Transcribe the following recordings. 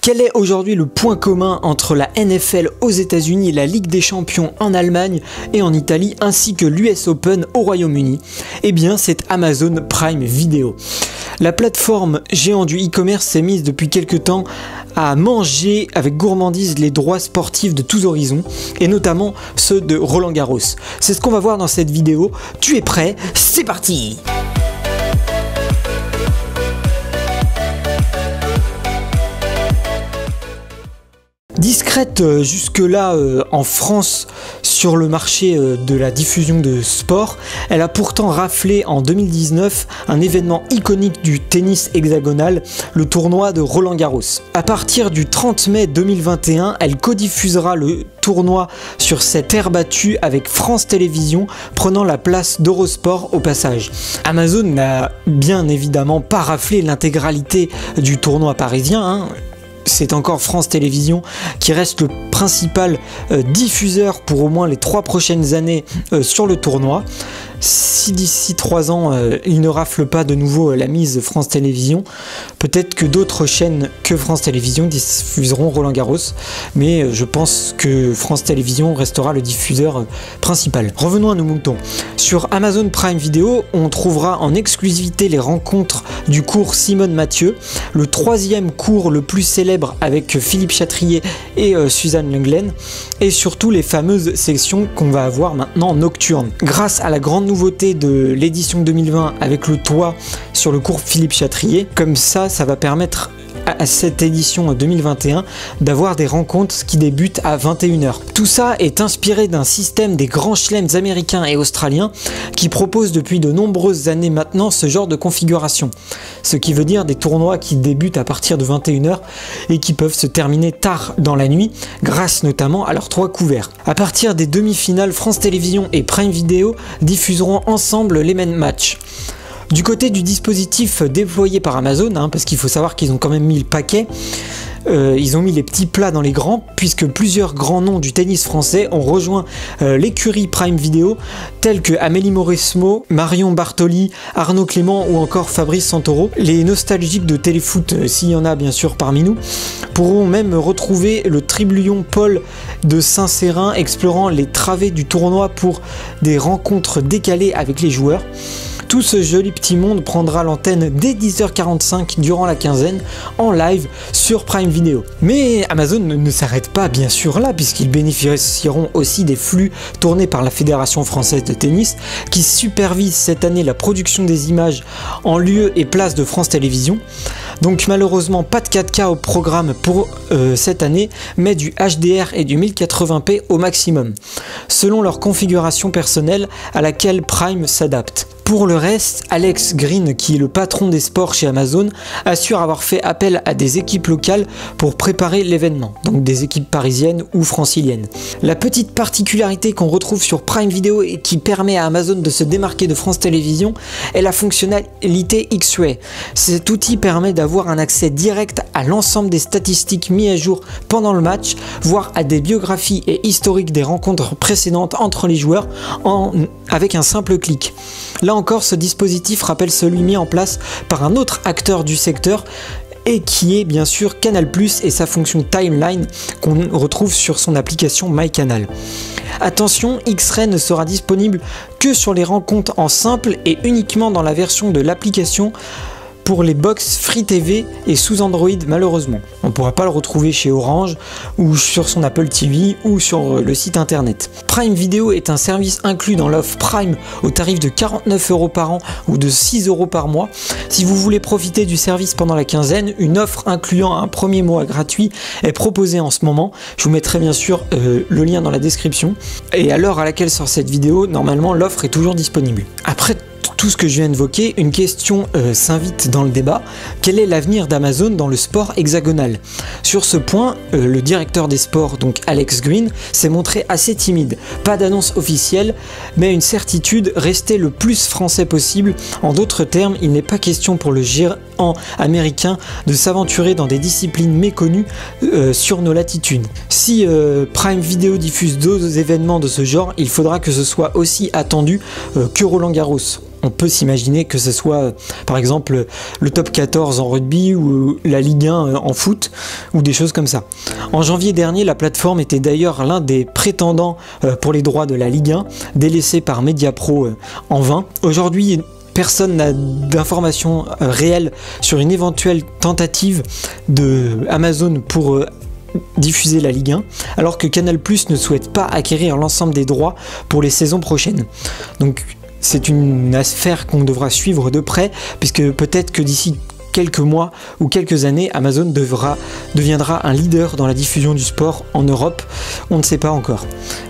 Quel est aujourd'hui le point commun entre la NFL aux États-Unis, la Ligue des Champions en Allemagne et en Italie, ainsi que l'US Open au Royaume-Uni? Eh bien, c'est Amazon Prime Video. La plateforme géant du e-commerce s'est mise depuis quelques temps à manger avec gourmandise les droits sportifs de tous horizons, et notamment ceux de Roland Garros. C'est ce qu'on va voir dans cette vidéo. Tu es prêt? C'est parti! Discrète jusque-là en France sur le marché de la diffusion de sport, elle a pourtant raflé en 2019 un événement iconique du tennis hexagonal, le tournoi de Roland Garros. À partir du 30 mai 2021, elle codiffusera le tournoi sur cette terre battue avec France Télévisions prenant la place d'Eurosport au passage. Amazon n'a bien évidemment pas raflé l'intégralité du tournoi parisien, C'est encore France Télévisions qui reste le principal diffuseur pour au moins les 3 prochaines années sur le tournoi. Si d'ici 3 ans il ne rafle pas de nouveau la mise France Télévisions, peut-être que d'autres chaînes que France Télévisions diffuseront Roland Garros, mais je pense que France Télévisions restera le diffuseur principal. Revenons à nos moutons. Sur Amazon Prime Video, on trouvera en exclusivité les rencontres du cours Simone Mathieu, le 3e cours le plus célèbre avec Philippe Chatrier et Suzanne Lenglen, et surtout les fameuses sections qu'on va avoir maintenant nocturnes. Grâce à la grande nouveauté de l'édition 2020 avec le toit sur le cours Philippe Chatrier, comme ça va permettre à cette édition 2021 d'avoir des rencontres qui débutent à 21h. Tout ça est inspiré d'un système des grands chelems américains et australiens qui proposent depuis de nombreuses années maintenant ce genre de configuration. Ce qui veut dire des tournois qui débutent à partir de 21h et qui peuvent se terminer tard dans la nuit grâce notamment à leurs 3 couverts. À partir des demi-finales, France Télévisions et Prime Video diffuseront ensemble les mêmes matchs. Du côté du dispositif déployé par Amazon, parce qu'il faut savoir qu'ils ont quand même mis le paquet, ils ont mis les petits plats dans les grands, puisque plusieurs grands noms du tennis français ont rejoint l'écurie Prime Video, tels que Amélie Mauresmo, Marion Bartoli, Arnaud Clément ou encore Fabrice Santoro. Les nostalgiques de téléfoot, s'il y en a bien sûr parmi nous, pourront même retrouver le Triblion Paul de Saint-Cérin explorant les travées du tournoi pour des rencontres décalées avec les joueurs. Tout ce joli petit monde prendra l'antenne dès 10h45 durant la quinzaine en live sur Prime Video. Mais Amazon ne s'arrête pas bien sûr là, puisqu'ils bénéficieront aussi des flux tournés par la Fédération Française de Tennis qui supervise cette année la production des images en lieu et place de France Télévisions. Donc malheureusement pas de 4K au programme pour cette année, mais du HDR et du 1080p au maximum, selon leur configuration personnelle à laquelle Prime s'adapte. Pour le reste, Alex Green, qui est le patron des sports chez Amazon, assure avoir fait appel à des équipes locales pour préparer l'événement, donc des équipes parisiennes ou franciliennes. La petite particularité qu'on retrouve sur Prime Video et qui permet à Amazon de se démarquer de France Télévisions est la fonctionnalité X-Ray. Cet outil permet d'avoir un accès direct à l'ensemble des statistiques mises à jour pendant le match, voire à des biographies et historiques des rencontres précédentes entre les joueurs avec un simple clic. Là encore, ce dispositif rappelle celui mis en place par un autre acteur du secteur et qui est bien sûr Canal+ et sa fonction Timeline qu'on retrouve sur son application MyCanal. Attention, X-Ray ne sera disponible que sur les rencontres en simple et uniquement dans la version de l'application pour les box Free TV et sous Android malheureusement. On ne pourra pas le retrouver chez Orange ou sur son Apple TV ou sur le site internet. Prime Video est un service inclus dans l'offre Prime au tarif de 49 € par an ou de 6 € par mois. Si vous voulez profiter du service pendant la quinzaine, une offre incluant un premier mois gratuit est proposée en ce moment. Je vous mettrai bien sûr le lien dans la description. Et à l'heure à laquelle sort cette vidéo, normalement l'offre est toujours disponible. Après tout ce que je viens d'évoquer, une question s'invite dans le débat. Quel est l'avenir d'Amazon dans le sport hexagonal? Sur ce point, le directeur des sports, donc Alex Green, s'est montré assez timide. Pas d'annonce officielle, mais une certitude, rester le plus français possible. En d'autres termes, il n'est pas question pour le géant américain de s'aventurer dans des disciplines méconnues sur nos latitudes. Si Prime Video diffuse d'autres événements de ce genre, il faudra que ce soit aussi attendu que Roland Garros. on peut s'imaginer que ce soit par exemple le top 14 en rugby ou la Ligue 1 en foot ou des choses comme ça. En janvier dernier, la plateforme était d'ailleurs l'un des prétendants pour les droits de la Ligue 1, délaissé par Mediapro en vain. Aujourd'hui, personne n'a d'informations réelles sur une éventuelle tentative de Amazon pour diffuser la Ligue 1, alors que Canal+ ne souhaite pas acquérir l'ensemble des droits pour les saisons prochaines. Donc c'est une affaire qu'on devra suivre de près, puisque peut-être que d'ici quelques mois ou quelques années, Amazon deviendra un leader dans la diffusion du sport en Europe. On ne sait pas encore.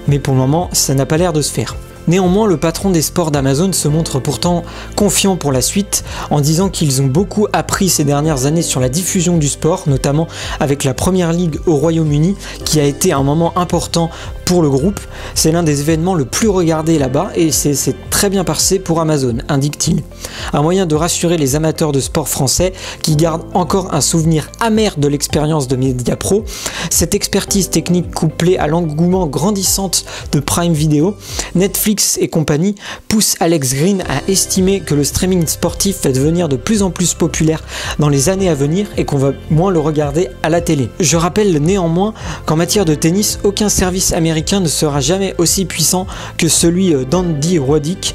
Mais pour le moment, ça n'a pas l'air de se faire. Néanmoins, le patron des sports d'Amazon se montre pourtant confiant pour la suite en disant qu'ils ont beaucoup appris ces dernières années sur la diffusion du sport, notamment avec la Première Ligue au Royaume-Uni qui a été un moment important pour le groupe. C'est l'un des événements le plus regardés là-bas et c'est très bien passé pour Amazon, indique-t-il. Un moyen de rassurer les amateurs de sport français qui gardent encore un souvenir amer de l'expérience de Mediapro. Cette expertise technique couplée à l'engouement grandissant de Prime Video, Netflix et compagnie pousse Alex Green à estimer que le streaming sportif va devenir de plus en plus populaire dans les années à venir et qu'on va moins le regarder à la télé. Je rappelle néanmoins qu'en matière de tennis, aucun service américain ne sera jamais aussi puissant que celui d'Andy Roddick,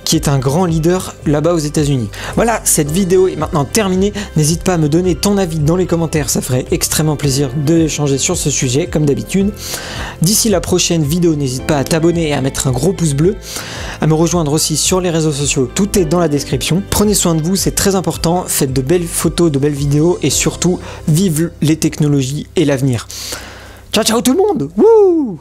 qui est un grand leader là-bas aux États-Unis. Voilà, cette vidéo est maintenant terminée. N'hésite pas à me donner ton avis dans les commentaires, ça ferait extrêmement plaisir d'échanger sur ce sujet, comme d'habitude. D'ici la prochaine vidéo, n'hésite pas à t'abonner et à mettre un gros pouce bleu, à me rejoindre aussi sur les réseaux sociaux, tout est dans la description. Prenez soin de vous, c'est très important, faites de belles photos, de belles vidéos et surtout, vive les technologies et l'avenir. Ciao ciao tout le monde. Wouh!